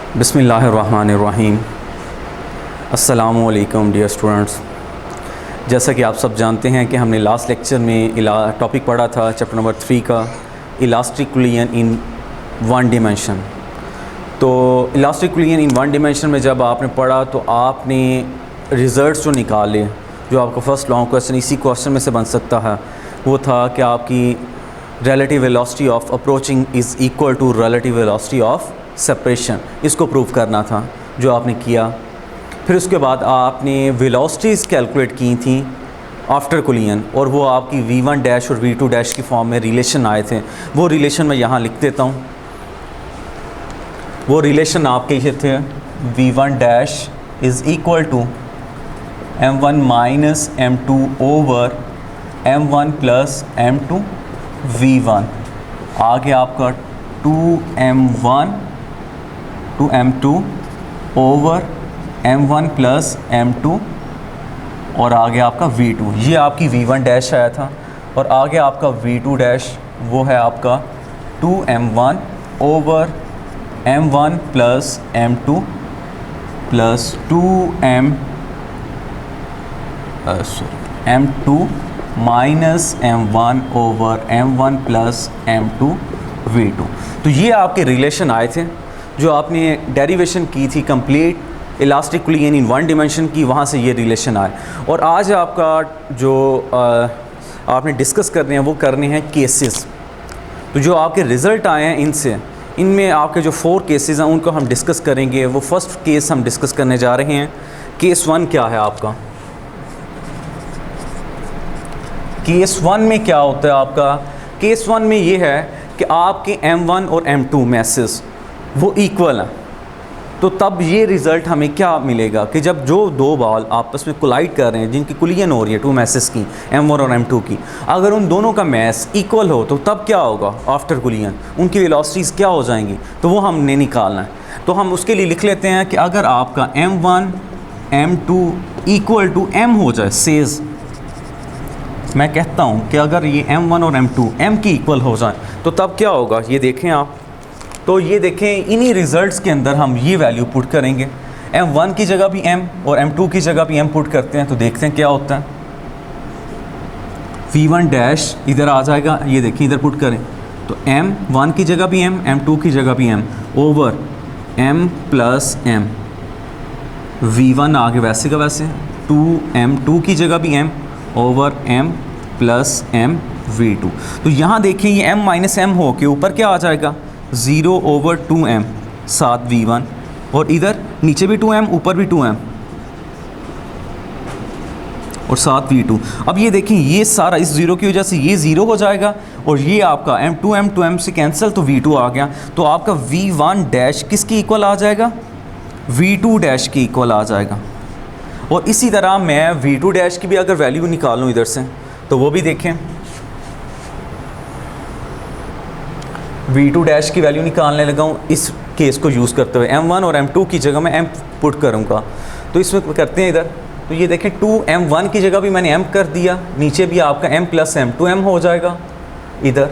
बिस्मिल्लाहिर्रहमानिर्रहीम। अस्सलामुअलैकुम dear students. जैसा कि आप सब जानते हैं कि हमने लास्ट लेक्चर में टॉपिक पढ़ा था चैप्टर नंबर 3 का elastic collision in one dimension. तो elastic collision in one dimension में जब आपने पढ़ा तो आपने रिज़ल्ट्स जो निकाले, जो आपका फर्स्ट लॉन्ग क्वेश्चन इसी क्वेश्चन में से बन सकता है, वो था कि आपकी relative velocity of approaching is equal to relative velocity of separation. इसको प्रूव करना था, जो आपने किया। फिर उसके बाद आपने वेलोसिटीज़ कैलकुलेट की थी आफ्टर कोलिजन, और वो आपकी v1 डैश और v2 डैश की फॉर्म में रिलेशन आए थे। वो रिलेशन मैं यहाँ लिख देता हूँ। वो रिलेशन आपके ये थे, v1 dash is equal to m1 minus m2 over m1 plus m2 v1। आगे आपका 2m1 2m2 over m1 plus m2 और आगे आपका v2। ये आपकी v1 डैश आया था, और आगे आपका v2 डैश वो है आपका 2m1 over m1 plus m2 plus m2 minus m1 over m1 plus m2 v2। तो ये आपके रिलेशन आए थे जो आपने डेरिवेशन की थी complete elastic collision in one dimension की, वहाँ से ये रिलेशन आए। और आज आपका जो आपने डिस्कस करने हैं वो करने हैं केसेस। तो जो आपके रिज़ल्ट आए हैं इनमें आपके जो 4 केसेस हैं उनको हम डिस्कस करेंगे। वो फर्स्ट केस हम डिस्कस करने जा रहे हैं। केस 1 क्या है आपका? केस 1 में क्या होता है आपका? केस 1 में ये है कि आपके m1 और m2 मैसेज वो इक्वल हैं। तो तब ये रिज़ल्ट हमें क्या मिलेगा कि जब जो दो बॉल आपस में कोलाइड कर रहे हैं, जिनकी कोलिजन हो रही है 2 मैसेज की, m1 और m2 की, अगर उन दोनों का मैस इक्वल हो तो तब क्या होगा? आफ्टर कोलिजन उनकी वेलोसिटीज़ क्या हो जाएंगी? तो वो हमने निकालना है। तो हम उसके लिए लिख लेते हैं कि अगर आपका m1 m2 equal to m हो जाए, सेज मैं कहता हूँ कि अगर ये m1 और m2 m की इक्वल हो जाए तो तब क्या होगा? ये देखें आप। तो ये देखें, इन्हीं रिज़ल्ट्स के अंदर हम ये वैल्यू पुट करेंगे। m1 की जगह भी m और m2 की जगह भी m पुट करते हैं, तो देखते हैं क्या होता है। v1 डैश इधर आ जाएगा, ये देखिए इधर पुट करें तो m1 की जगह भी m, m2 की जगह भी m over m plus m। v1 आगे वैसे का वैसे, 2m2 की जगह भी m over m plus m v2। तो यहाँ देखिए ये m माइनस m हो के ऊपर क्या आ जाएगा? 0 ओवर 2m 7 v1, और इधर नीचे भी 2m ऊपर भी 2m और 7 v2। अब ये देखें, ये सारा इस 0 की वजह से ये 0 हो जाएगा, और ये आपका m2m से कैंसिल, तो v2 आ गया। तो आपका v1 डैश किसकी इक्वल आ जाएगा? v2 डैश की इक्वल आ जाएगा। और इसी तरह मैं v2 डैश की भी अगर वैल्यू निकालूँ इधर से, तो वो भी देखें। v2 डैश की वैल्यू निकालने लगा हूँ इस केस को यूज़ करते हुए। m1 और m2 की जगह मैं m पुट करूँगा, तो इसमें करते हैं इधर। तो ये देखें, 2m1 की जगह भी मैंने m कर दिया, नीचे भी आपका m प्लस m 2m हो जाएगा इधर,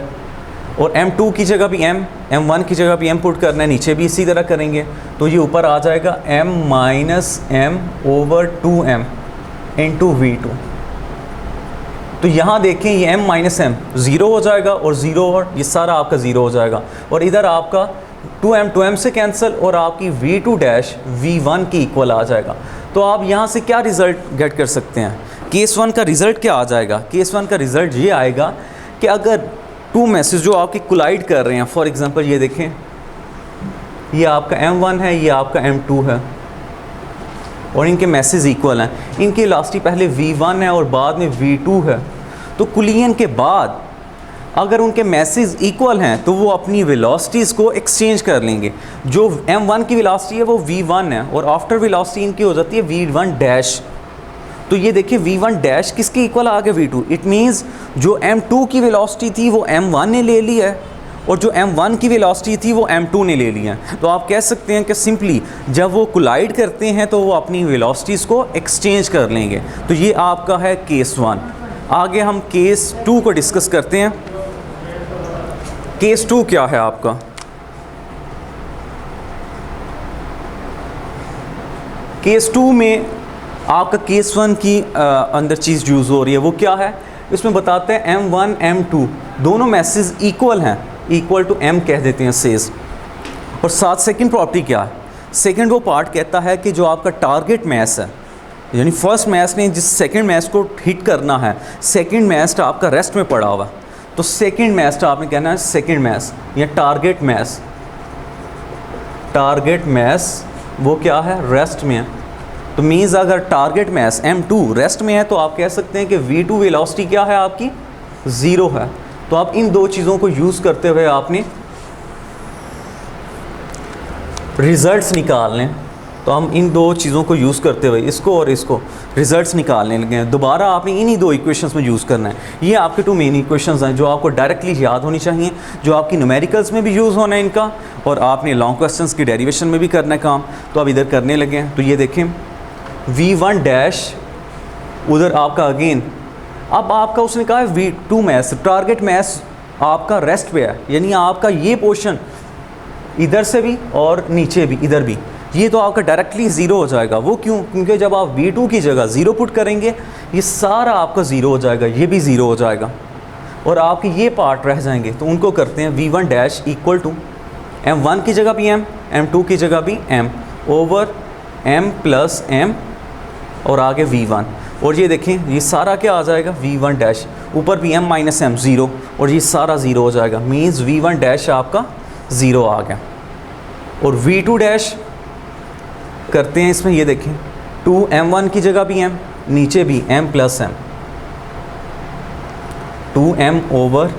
और m2 की जगह भी m, m1 की जगह भी m पुट करना है, नीचे भी इसी तरह करेंगे। तो ये ऊपर आ जाएगा m minus m over 2m into v2। तो यहाँ देखें ये m माइनस m 0 हो जाएगा, और 0 और ये सारा आपका 0 हो जाएगा, और इधर आपका 2m से कैंसिल, और आपकी v2 डैश v1 की इक्वल आ जाएगा। तो आप यहाँ से क्या रिज़ल्ट गेट कर सकते हैं? केस 1 का रिज़ल्ट क्या आ जाएगा? केस 1 का रिज़ल्ट ये आएगा कि अगर 2 मैसेज जो आपके कोलाइड कर रहे हैं, फॉर एग्ज़ाम्पल ये देखें, ये आपका m1 है, ये आपका m2 है, और इनके मैसेज इक्वल हैं। इनकी वेलोसिटी पहले v1 है और बाद में v2 है। तो कोलिजन के बाद अगर उनके मैसेज इक्वल हैं तो वो अपनी वेलोसिटीज़ को एक्सचेंज कर लेंगे। जो m1 की वेलोसिटी है वो v1 है, और आफ्टर वेलोसिटी इनकी हो जाती है v1 डैश। तो ये देखिए v1 डैश किसकी इक्वल आ गया? v2। इट मीन्स जो m2 की वेलोसिटी थी वो m1 ने ले ली है, और जो m1 की वेलोसिटी थी वो m2 ने ले लिया है। तो आप कह सकते हैं कि सिंपली जब वो कोलाइड करते हैं तो वो अपनी वेलोसिटीज़ को एक्सचेंज कर लेंगे। तो ये आपका है केस 1। आगे हम केस 2 को डिस्कस करते हैं। केस 2 क्या है आपका? केस 2 में आपका केस 1 की अंदर चीज़ यूज़ हो रही है, वो क्या है, इसमें बताते हैं M1 M2 दोनों मैसेज इक्वल हैं, इक्वल टू M कह देते हैं सेज। और साथ सेकंड प्रॉपर्टी क्या है, सेकंड वो पार्ट कहता है कि जो आपका टारगेट मैस है, यानी फर्स्ट मैच ने जिस सेकंड मैच को हिट करना है, सेकंड मैच आपका रेस्ट में पड़ा हुआ, तो सेकंड मैच आपने कहना है सेकंड मैच या टारगेट मैच, टारगेट मैच वो क्या है, रेस्ट में है। तो मीन्स अगर टारगेट मैच M2 रेस्ट में है तो आप कह सकते हैं कि V2 वेलोसिटी क्या है आपकी, ज़ीरो है। तो आप इन दो चीज़ों को यूज़ करते हुए आपने रिज़ल्ट्स निकालने, तो हम इन दो चीज़ों को यूज़ करते हुए इसको और इसको रिज़ल्ट्स निकालने लगे हैं। दोबारा आपने इन्हीं दो इक्वेशंस में यूज़ करना है। ये आपके टू मेन इक्वेशंस हैं जो आपको डायरेक्टली याद होनी चाहिए, जो आपकी न्यूमेरिकल्स में भी यूज़ होना है इनका, और आपने लॉन्ग क्वेश्चंस की डेरिवेशन में भी करना है काम। तो अब इधर करने लगे हैं। तो ये देखें V1 डैश उधर आपका अगेन, अब आपका उसने कहा है V2 मैच, टारगेट मैच आपका रेस्ट पे है, यानी आपका ये पोर्शन इधर से भी और नीचे भी इधर भी, ये तो आपका डायरेक्टली ज़ीरो हो जाएगा। वो क्यों, क्योंकि जब आप V2 की जगह ज़ीरो पुट करेंगे ये सारा आपका ज़ीरो हो जाएगा, ये भी ज़ीरो हो जाएगा और आपके ये पार्ट रह जाएंगे। तो उनको करते हैं V1 dash equal to M1 की जगह भी M, M2 की जगह भी M over M plus M और आगे V1। और ये देखें ये सारा क्या आ जाएगा, V1 डैश ऊपर भी M माइनस M ज़ीरो, और ये सारा ज़ीरो हो जाएगा। मीन्स V1 डैश आपका ज़ीरो आ गया। और V2 डैश करते हैं इसमें, ये देखें 2M1 की जगह भी M, नीचे भी M plus M, 2M over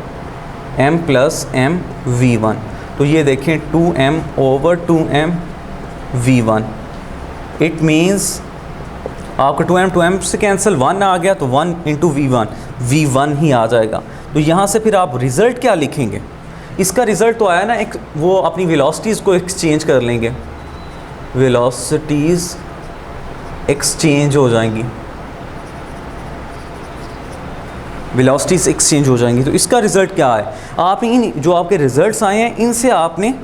M plus M V1। तो ये देखें 2M over 2M V1। It means आपका 2M से कैंसिल 1 आ गया, तो 1 इंटू V1 ही आ जाएगा। तो यहाँ से फिर आप रिज़ल्ट क्या लिखेंगे, इसका रिज़ल्ट तो आया ना, एक वो अपनी वेलोसिटीज़ को एक्सचेंज कर लेंगे, वेलोसिटीज़ एक्सचेंज हो जाएंगी, वेलोसिटीज़ एक्सचेंज हो जाएंगी। तो इसका रिज़ल्ट क्या है, आपने इन जो आपके रिज़ल्ट्स आए हैं इनसे आपने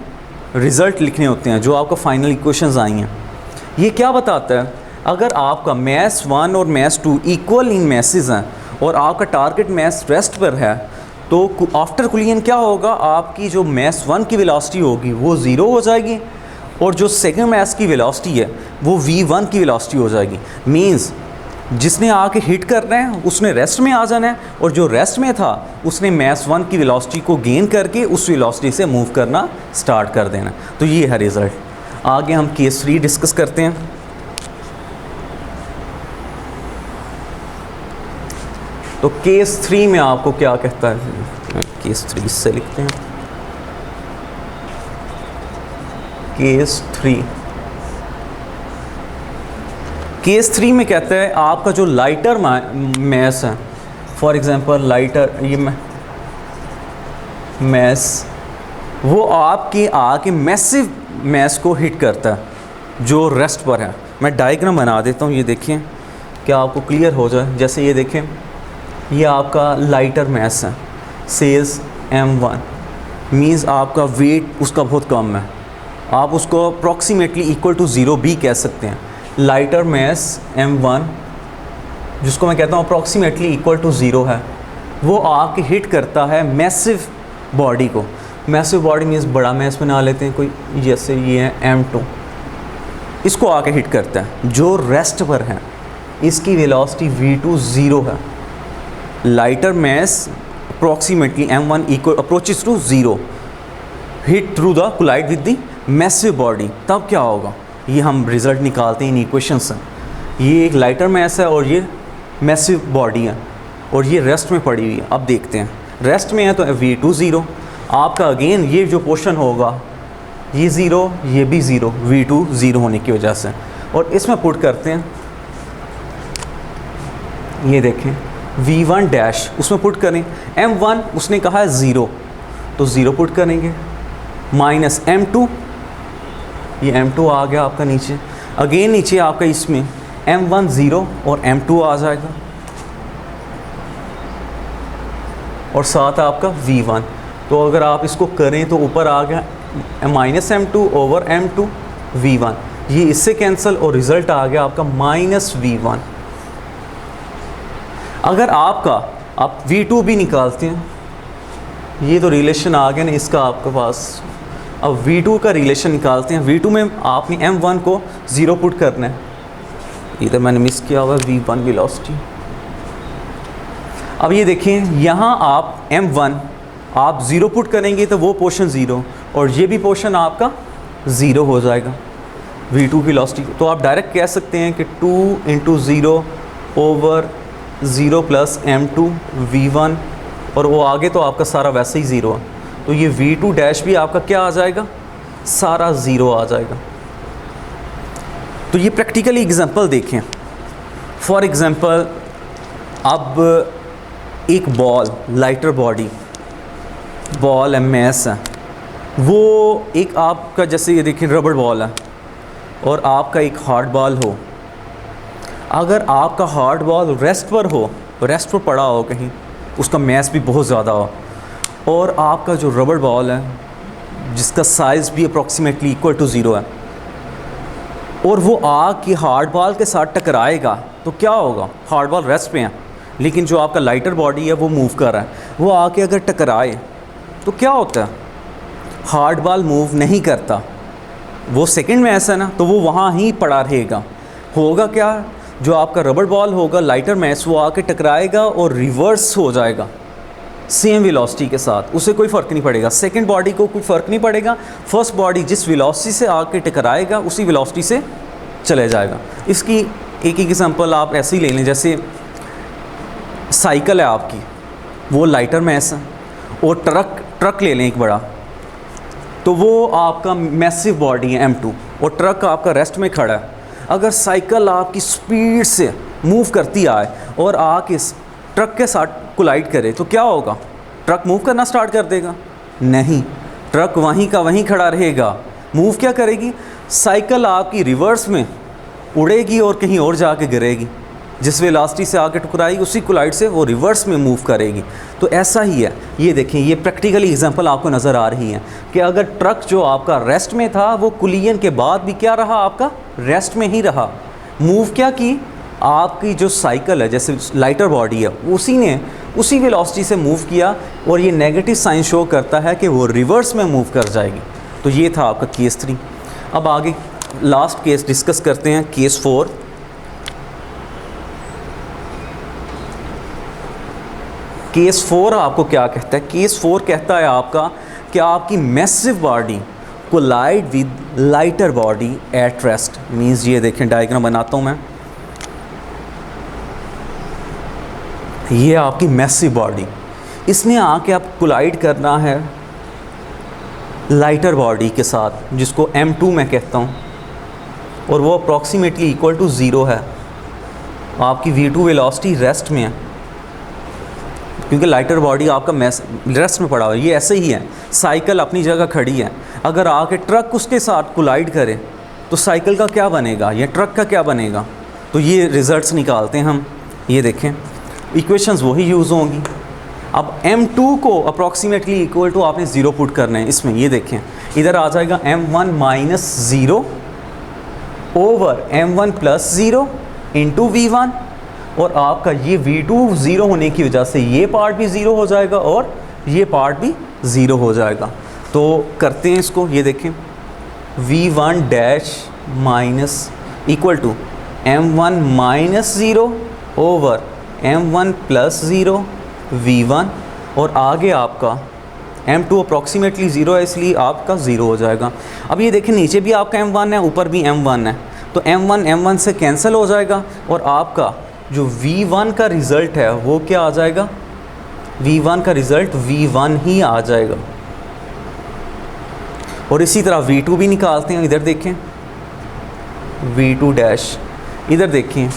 रिज़ल्ट लिखने होते हैं, जो आपका फाइनल इक्वेशंस आई हैं। ये क्या बताता है, अगर आपका मैथ्स 1 और मैथ्स 2 इक्वल इन मैसेज हैं और आपका टारगेट मैथ्स रेस्ट पर है, तो आफ्टर कुलियन क्या होगा, आपकी जो मैथ्स 1 की वेलोसिटी होगी वो ज़ीरो हो जाएगी और जो सेकंड मैथ्स की वेलोसिटी है वो V1 की वेलोसिटी हो जाएगी। मींस जिसने आके हिट करना है उसने रेस्ट में आ जाना है, और जो रेस्ट में था उसने मैथ्स 1 की वेलोसिटी को गेन करके उस वेलोसिटी से मूव करना स्टार्ट कर देना। तो ये है रिज़ल्ट। आगे हम केस 3 डिस्कस करते हैं। तो केस 3 में आपको क्या कहता है, केस 3 से लिखते हैं। केस 3 में कहता है आपका जो लाइटर मैस है, फॉर एग्जांपल लाइटर ये मैस, वो आपके आके मैसिव मैस को हिट करता है जो रेस्ट पर है। मैं डायग्राम बना देता हूँ, ये देखें क्या आपको क्लियर हो जाए। जैसे ये देखें, ये आपका लाइटर मैस है, सेज M1, मीन्स आपका वेट उसका बहुत कम है, आप उसको अप्रॉक्सीमेटली इक्वल टू ज़ीरो भी कह सकते हैं। लाइटर मैस M1 जिसको मैं कहता हूँ अप्रॉक्सीमेटली इक्वल टू ज़ीरो है, वो आके हिट करता है मैसिव बॉडी को। मैसिव बॉडी मीन्स बड़ा मैस बना लेते हैं कोई, जैसे ये है M2, इसको आके हिट करता है जो रेस्ट पर है, इसकी वेलोसिटी V2 ज़ीरो है। Lighter mass approximately M1 equal approaches to zero, hit through the collide with the massive body, तब क्या होगा, ये हम रिज़ल्ट निकालते हैं इन इक्वेशन से। ये एक लाइटर मैस है और ये मैसिव बॉडी है और ये रेस्ट में पड़ी हुई है। अब देखते हैं, रेस्ट में है तो V2 ज़ीरो, आपका अगेन ये जो पोर्शन होगा ये ज़ीरो, ये भी ज़ीरो, V2 ज़ीरो होने की वजह से। और इसमें पुट करते हैं, ये देखें V1 डैश उसमें पुट करें, M1 उसने कहा है ज़ीरो, तो ज़ीरो पुट करेंगे, माइनस M2, ये M2 आ गया आपका नीचे, अगेन नीचे आपका इसमें M1 ज़ीरो और M2 आ जाएगा, और साथ आपका V1। तो अगर आप इसको करें तो ऊपर आ गया minus M2 over M2 V1। ये इससे कैंसिल और रिज़ल्ट आ गया आपका -v1। अगर आप v2 भी निकालते हैं, ये तो रिलेशन आ गया ना इसका आपके पास। अब v2 का रिलेशन निकालते हैं। v2 में आपने m1 को 0 पुट करना है, इधर मैंने मिस किया हुआ v1 वेलोसिटी। अब ये देखें, यहाँ आप m1 आप 0 पुट करेंगे तो वो पोर्शन 0 और ये भी पोर्शन आपका 0 हो जाएगा v2 की वेलोसिटी। तो आप डायरेक्ट कह सकते हैं कि 2 × 0 ओवर 0 प्लस m2 v1, और वो आगे तो आपका सारा वैसे ही 0 है, तो ये v2 डैश भी आपका क्या आ जाएगा, सारा 0 आ जाएगा। तो ये प्रैक्टिकली एग्जांपल देखें। फॉर एग्जांपल, अब एक बॉल, लाइटर बॉल MS है, वो एक आपका जैसे ये देखें रबड़ बॉल है और आपका एक हार्ड बॉल हो। अगर आपका हार्ड बॉल रेस्ट पर पड़ा हो कहीं, उसका मैस भी बहुत ज़्यादा हो, और आपका जो रबड़ बॉल है जिसका साइज़ भी अप्रॉक्सीमेटली इक्वल टू 0 है, और वो आके हार्ड बॉल के साथ टकराएगा, तो क्या होगा, हार्ड बॉल रेस्ट पे है लेकिन जो आपका लाइटर बॉडी है वो मूव कर रहा है, वो आके अगर टकराए तो क्या होता है, हार्ड बॉल मूव नहीं करता, वो सेकंड में ऐसा ना, तो वो वहाँ ही पड़ा रहेगा। होगा क्या, जो आपका रबड़ बॉल होगा लाइटर मैस, वो आके टकराएगा और रिवर्स हो जाएगा सेम वेलोसिटी के साथ, उसे कोई फ़र्क नहीं पड़ेगा, सेकंड बॉडी को कोई फ़र्क नहीं पड़ेगा। फर्स्ट बॉडी जिस वेलोसिटी से आके टकराएगा उसी वेलोसिटी से चले जाएगा। इसकी एक एग्जांपल आप ऐसे ही ले लें, जैसे साइकिल है आपकी, वो लाइटर मैस है, और ट्रक ले लें एक बड़ा, तो वो आपका मैसिव बॉडी है m2 और ट्रक आपका रेस्ट में खड़ा है। अगर साइकिल आपकी स्पीड से मूव करती आए और आके ट्रक के साथ कोलाइड करे तो क्या होगा, ट्रक मूव करना स्टार्ट कर देगा? नहीं, ट्रक वहीं का वहीं खड़ा रहेगा। मूव क्या करेगी, साइकिल आपकी रिवर्स में उड़ेगी और कहीं और जाके गिरेगी, जिस वेलोसिटी से आके टकराएगी उसी कोलाइड से वो रिवर्स में मूव करेगी। तो ऐसा ही है, ये देखें, ये प्रैक्टिकली एग्जांपल आपको नज़र आ रही है कि अगर ट्रक जो आपका रेस्ट में था वो कुलियन के बाद भी क्या रहा, आपका रेस्ट में ही रहा। मूव क्या की, आपकी जो साइकिल है जैसे लाइटर बॉडी है उसी ने उसी वेलोसिटी से मूव किया, और ये नेगेटिव साइन शो करता है कि वो रिवर्स में मूव कर जाएगी। तो ये था आपका केस 3। अब आगे लास्ट केस डिस्कस करते हैं, केस 4। केस 4 आपको क्या कहता है, केस 4 कहता है आपका कि आपकी massive body collide with lighter body at rest. Means ये देखें, डायग्राम बनाता हूँ मैं, ये आपकी मैसिव बॉडी, इसने आके आप कोलाइड करना है लाइटर बॉडी के साथ जिसको m2 मैं कहता हूँ, और वो अप्रॉक्सीमेटली इक्वल टू 0 है। आपकी v2 वेलोसिटी रेस्ट में है क्योंकि लाइटर बॉडी आपका रेस्ट में पड़ा हुआ है। ये ऐसे ही है, साइकिल अपनी जगह खड़ी है, अगर आके ट्रक उसके साथ कोलाइड करे तो साइकिल का क्या बनेगा या ट्रक का क्या बनेगा। तो ये रिज़ल्ट्स निकालते हैं हम, ये देखें इक्वेशंस वही यूज़ होंगी। अब m2 को अप्रॉक्सीमेटली इक्वल टू आपने 0 पुट करना है इसमें, ये देखें इधर आ जाएगा m1 minus 0 over m1 plus 0 into v1, और आपका ये v2 0 होने की वजह से ये पार्ट भी 0 हो जाएगा और ये पार्ट भी 0 हो जाएगा। तो करते हैं इसको, ये देखें v1 dash minus equal to m1 minus 0 over m1 plus 0 v1, और आगे आपका m2 अप्रॉक्सीमेटली 0 है इसलिए आपका 0 हो जाएगा। अब ये देखें नीचे भी आपका m1 है, ऊपर भी m1 है, तो m1 से कैंसिल हो जाएगा और आपका जो v1 का रिज़ल्ट है वो क्या आ जाएगा, v1 का रिज़ल्ट v1 ही आ जाएगा। और इसी तरह v2 भी निकालते हैं, इधर देखें v2 डैश, इधर देखें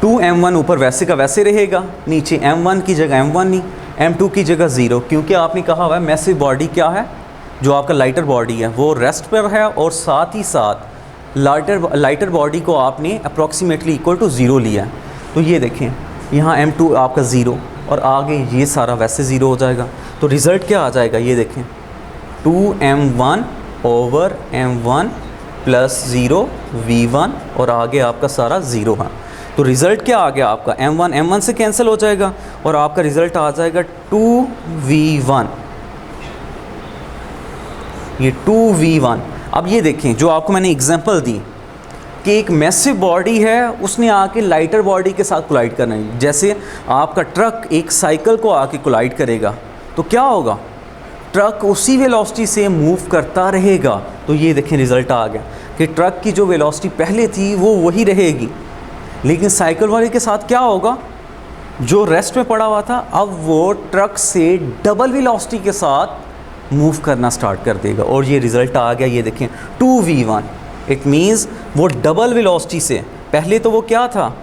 2m1 ऊपर वैसे का वैसे रहेगा, नीचे m1 की जगह m1 नहीं, m2 की जगह 0, क्योंकि आपने कहा हुआ है मैसिव बॉडी क्या है, जो आपका लाइटर बॉडी है वो रेस्ट पर है, और साथ ही साथ लाइटर बॉडी को आपने अप्रॉक्सीमेटली इक्वल टू 0 लिया है। तो ये देखें यहाँ m2 आपका 0 और आगे ये सारा वैसे 0 हो जाएगा। तो रिज़ल्ट क्या आ जाएगा, ये देखें 2m1 over m1 plus 0 v1 और आगे आपका सारा 0 है। तो रिज़ल्ट क्या आ गया आपका m1 से कैंसिल हो जाएगा और आपका रिज़ल्ट आ जाएगा 2v1, ये 2v1। अब ये देखें जो आपको मैंने एग्जांपल दी कि एक मैसिव बॉडी है, उसने आके लाइटर बॉडी के साथ कोलाइड करना है। जैसे आपका ट्रक एक साइकिल को आके कोलाइड करेगा तो क्या होगा, ट्रक उसी वेलोसिटी से मूव करता रहेगा। तो ये देखें रिज़ल्ट आ गया कि ट्रक की जो वेलोसिटी पहले थी वो वही रहेगी, लेकिन साइकिल वाले के साथ क्या होगा, जो रेस्ट में पड़ा हुआ था अब वो ट्रक से डबल वेलोसिटी के साथ मूव करना स्टार्ट कर देगा। और ये रिज़ल्ट आ गया, ये देखें 2v1। इट मीन्स वो डबल वेलोसिटी से, पहले तो वो क्या था,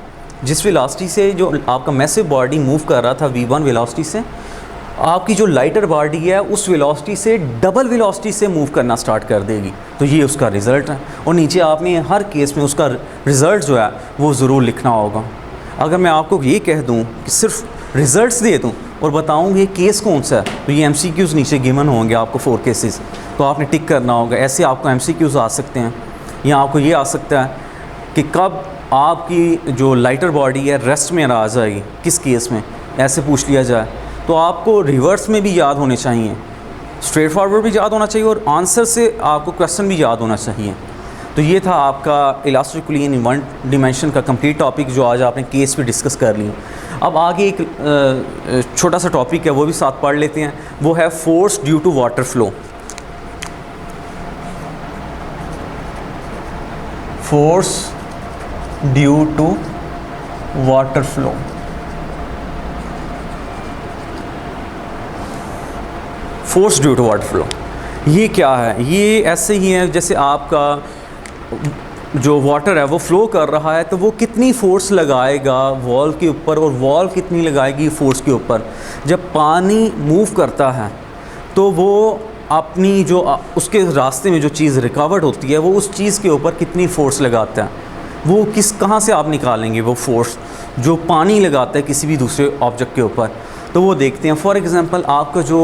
जिस वेलोसिटी से जो आपका मैसिव बॉडी मूव कर रहा था v1 वेलोसिटी से, आपकी जो लाइटर बॉडी है उस वेलोसिटी से डबल वेलोसिटी से मूव करना स्टार्ट कर देगी। तो ये उसका रिज़ल्ट है। और नीचे आपने हर केस में उसका रिज़ल्ट जो है वो ज़रूर लिखना होगा। अगर मैं आपको ये कह दूँ कि सिर्फ रिज़ल्ट्स दे दूँ और बताऊँ ये केस कौन सा है, तो ये MCQs नीचे गिवन होंगे आपको 4 केसेस, तो आपने टिक करना होगा। ऐसे आपको MCQs आ सकते हैं, या आपको ये आ सकता है कि कब आपकी जो लाइटर बॉडी है रेस्ट में आ जाएगी, किस केस में, ऐसे पूछ लिया जाए। तो आपको रिवर्स में भी याद होने चाहिए, स्ट्रेट फॉरवर्ड भी याद होना चाहिए और आंसर से आपको क्वेश्चन भी याद होना चाहिए। तो ये था आपका इलास्टिक एक्विलिब्रियम इन वन डिमेंशन का कंप्लीट टॉपिक, जो आज आपने केस पे डिस्कस कर लिया। अब आगे एक छोटा सा टॉपिक है, वो भी साथ पढ़ लेते हैं। वो है force due to water flow. Force due to water flow. Force due to water flow ये क्या है, ये ऐसे ही है जैसे आपका जो वाटर है वो फ्लो कर रहा है, तो वो कितनी फोर्स लगाएगा वॉल के ऊपर और वॉल कितनी लगाएगी फोर्स के ऊपर। जब पानी मूव करता है तो वो अपनी जो उसके रास्ते में जो चीज़ रिकवर्ड होती है वो उस चीज़ के ऊपर कितनी फ़ोर्स लगाता है, वो कहाँ से आप निकालेंगे वो फोर्स जो पानी लगाता है किसी भी दूसरे ऑब्जेक्ट के ऊपर। तो वो देखते हैं। फॉर एग्ज़ाम्पल आपका जो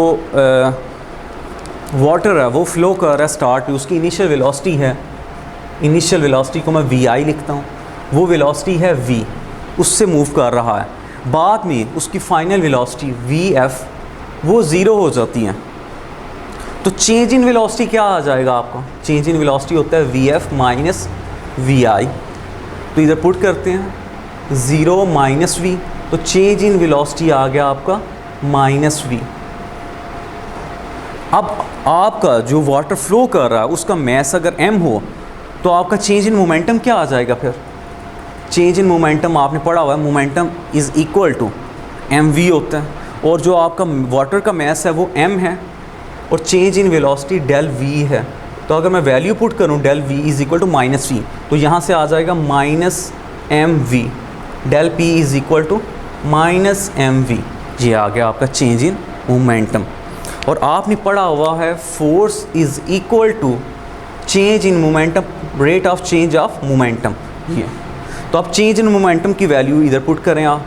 वाटर है वो फ्लो कर रहा है स्टार्ट में, उसकी इनिशियल वेलोसिटी है, इनिशियल वेलोसिटी को मैं vi लिखता हूँ, वो वेलोसिटी है v, उससे मूव कर रहा है। बाद में उसकी फाइनल वेलोसिटी vf वो ज़ीरो हो जाती है। तो चेंज इन वेलोसिटी क्या आ जाएगा आपका, चेंज इन वेलोसिटी होता है vf माइनस vi। तो इधर पुट करते हैं 0 माइनस v, तो चेंज इन वेलोसिटी आ गया आपका माइनस v। अब आपका जो वाटर फ्लो कर रहा है उसका मैस अगर m हो तो आपका चेंज इन मोमेंटम क्या आ जाएगा। फिर चेंज इन मोमेंटम आपने पढ़ा हुआ है, momentum is equal to mv होता है, और जो आपका वाटर का मैस है वो m है और change in velocity del v है। तो अगर मैं वैल्यू पुट करूँ del v is equal to minus v, तो यहाँ से आ जाएगा minus mv, del p is equal to minus mv। ये आ गया आपका चेंज इन मोमेंटम। और आपने पढ़ा हुआ है force is equal to change in momentum, rate of change of momentum. ये तो आप चेंज इन मोमेंटम की वैल्यू इधर पुट करें आप,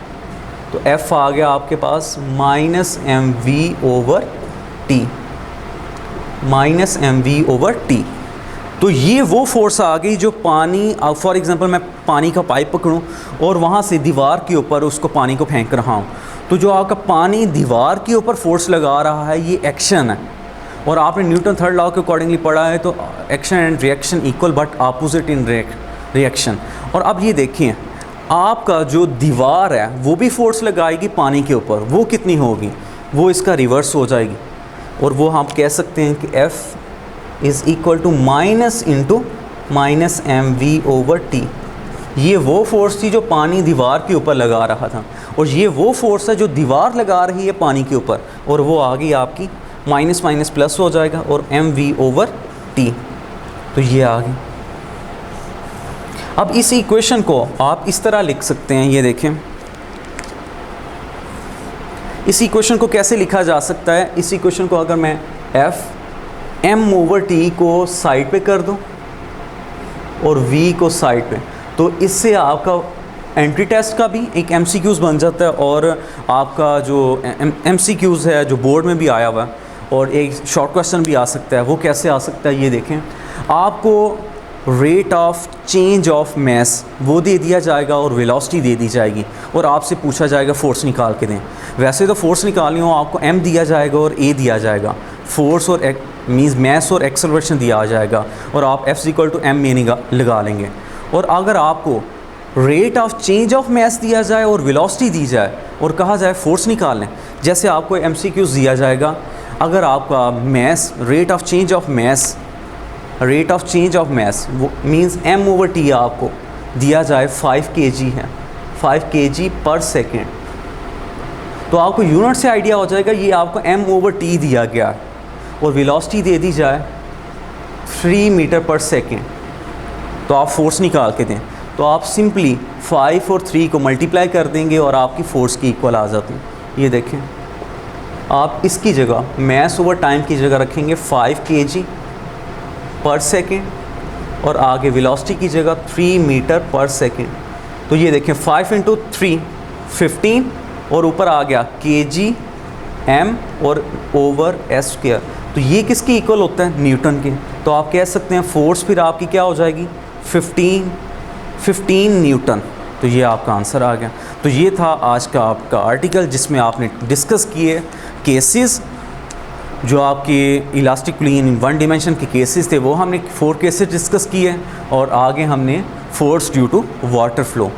तो f आ गया आपके पास minus mv over t, minus mv over t। तो ये वो फोर्स आ गई जो पानी, फॉर एग्जांपल मैं पानी का पाइप पकड़ूं और वहाँ से दीवार के ऊपर उसको पानी को फेंक रहा हूँ, तो जो आपका पानी दीवार के ऊपर फोर्स लगा रहा है ये एक्शन है। और आपने न्यूटन थर्ड लॉ के अकॉर्डिंगली पढ़ा है, तो action and reaction equal but opposite in reaction. और अब ये देखिए आपका जो दीवार है वो भी फोर्स लगाएगी पानी के ऊपर, वो कितनी होगी, वो इसका रिवर्स हो जाएगी। और वो हम कह सकते हैं कि F is equal to minus into minus mv over t। ये वो फोर्स थी जो पानी दीवार के ऊपर लगा रहा था, और ये वो फोर्स है जो दीवार लगा रही है पानी के ऊपर, और वो आ गई आपकी माइनस माइनस प्लस हो जाएगा और mv ओवर t। तो ये आ गई। अब इस इक्वेशन को आप इस तरह लिख सकते हैं, ये देखें इस इक्वेशन को कैसे लिखा जा सकता है। इस इक्वेशन को अगर मैं f m ओवर t को साइड पे कर दूं और v को साइड पे, तो इससे आपका एंट्री टेस्ट का भी एक MCQs बन जाता है, और आपका जो MCQs है जो बोर्ड में भी आया हुआ है, और एक शॉर्ट क्वेश्चन भी आ सकता है। वो कैसे आ सकता है ये देखें। आपको rate of change of mass वो दे दिया जाएगा और वेलोसिटी दे दी जाएगी और आपसे पूछा जाएगा फोर्स निकाल के दें। वैसे तो फोर्स निकालनी हो आपको m दिया जाएगा और a दिया जाएगा, फोर्स और मीन्स मास और एक्सेलरेशन दिया जाएगा और आप F = m मीनिंग लगा लेंगे। और अगर आपको रेट ऑफ चेंज ऑफ मास दिया जाए और वेलोसिटी दी जाए और कहा जाए फोर्स निकाल लें, जैसे आपको MCQs दिया जाएगा, अगर आपका mass rate of change of mass वो मींस m/t आपको दिया जाए 5 kg है, 5 kg पर सेकेंड, तो आपको यूनिट से आइडिया हो जाएगा ये आपको m/t दिया गया है और वेलोसिटी दे दी जाए 3 मीटर पर सेकेंड, तो आप फोर्स निकाल के दें। तो आप सिंपली 5 और 3 को मल्टीप्लाई कर देंगे और आपकी फोर्स की इक्वल आ जाती है। ये देखें, आप इसकी जगह मास ओवर टाइम की जगह रखेंगे 5 kg पर सेकेंड और आगे वेलोसिटी की जगह 3 मीटर पर सेकेंड। तो ये देखें 5 × 3 15 और ऊपर आ गया kg m और ओवर s²। तो ये किसकी इक्वल होता है? न्यूटन के। तो आप कह सकते हैं फोर्स फिर आपकी क्या हो जाएगी? 15 न्यूटन। तो ये आपका आंसर आ गया। तो ये था आज का आपका आर्टिकल जिसमें आपने डिस्कस किए केसेस जो आपके इलास्टिकली इन 1 डिमेंशन के केसेस थे, वो हमने 4 केसेस डिस्कस किए और आगे हमने force due to water flow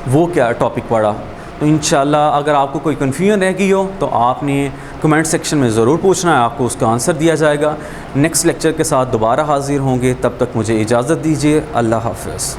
वो क्या टॉपिक पढ़ा। तो इंशाल्लाह अगर आपको कोई कन्फ्यूजन रह गई हो तो आपने कमेंट सेक्शन में ज़रूर पूछना है, आपको उसका आंसर दिया जाएगा। नेक्स्ट लेक्चर के साथ दोबारा हाज़िर होंगे, तब तक मुझे इजाज़त दीजिए। अल्लाह हाफ़िज़।